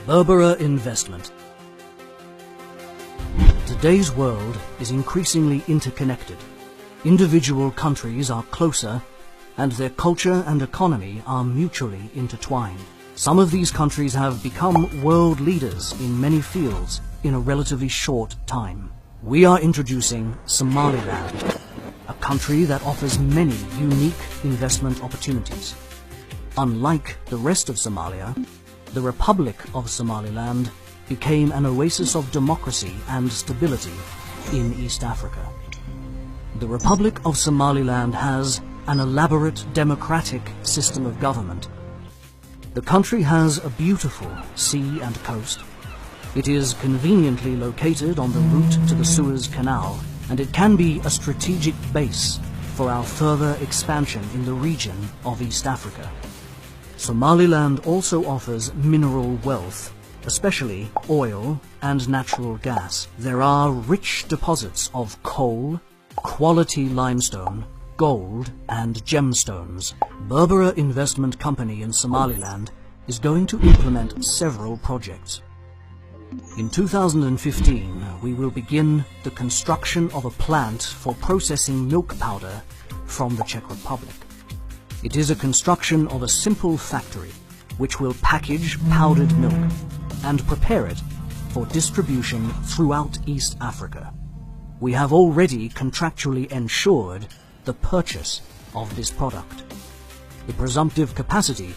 Berbera investment. Today's world is increasingly interconnected. Individual countries are closer, and their culture and economy are mutually intertwined. Some of these countries have become world leaders in many fields in a relatively short time. We are introducing Somaliland, a country that offers many unique investment opportunities. Unlike the rest of Somalia, the Republic of Somaliland became an oasis of democracy and stability in East Africa. The Republic of Somaliland has an elaborate democratic system of government. The country has a beautiful sea and coast. It is conveniently located on the route to the Suez Canal, and it can be a strategic base for our further expansion in the region of East Africa. Somaliland also offers mineral wealth, especially oil and natural gas. There are rich deposits of coal, quality limestone, gold and gemstones. Berbera Investment Company in Somaliland is going to implement several projects. In 2015, we will begin the construction of a plant for processing milk powder from the Czech Republic. It is a construction of a simple factory which will package powdered milk and prepare it for distribution throughout East Africa. We have already contractually ensured the purchase of this product. The presumptive capacity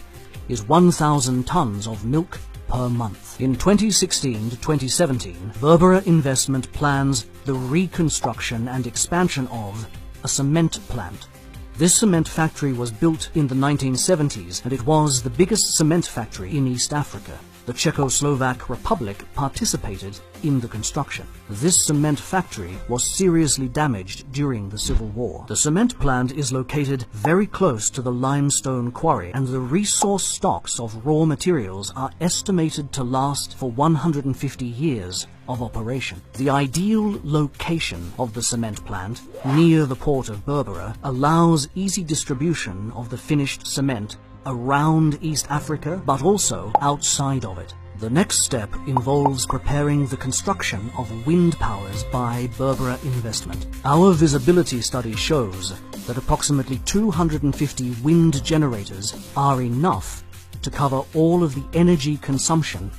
is 1,000 tons of milk per month. In 2016 to 2017, Berbera Investment plans the reconstruction and expansion of a cement plant. This cement factory was built in the 1970s, and it was the biggest cement factory in East Africa. The Czechoslovak Republic participated in the construction. This cement factory was seriously damaged during the Civil War. The cement plant is located very close to the limestone quarry, and the resource stocks of raw materials are estimated to last for 150 years of operation. The ideal location of the cement plant, near the port of Berbera, allows easy distribution of the finished cement around East Africa, but also outside of it. The next step involves preparing the construction of wind powers by Berbera Investment. Our visibility study shows that approximately 250 wind generators are enough to cover all of the energy consumption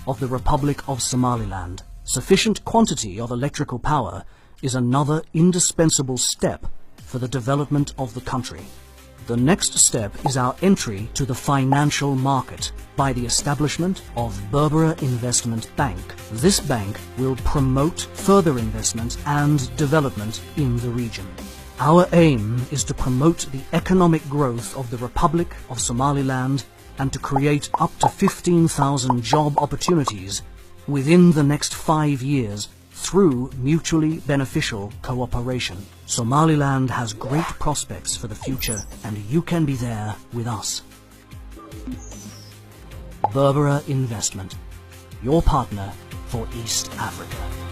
of the Republic of Somaliland. Sufficient quantity of electrical power is another indispensable step for the development of the country. The next step is our entry to the financial market by the establishment of Berbera Investment Bank. This bank will promote further investment and development in the region. Our aim is to promote the economic growth of the Republic of Somaliland and to create up to 15,000 job opportunities within the next 5 years through mutually beneficial cooperation. Somaliland has great prospects for the future, and you can be there with us. Berbera Investment, your partner for East Africa.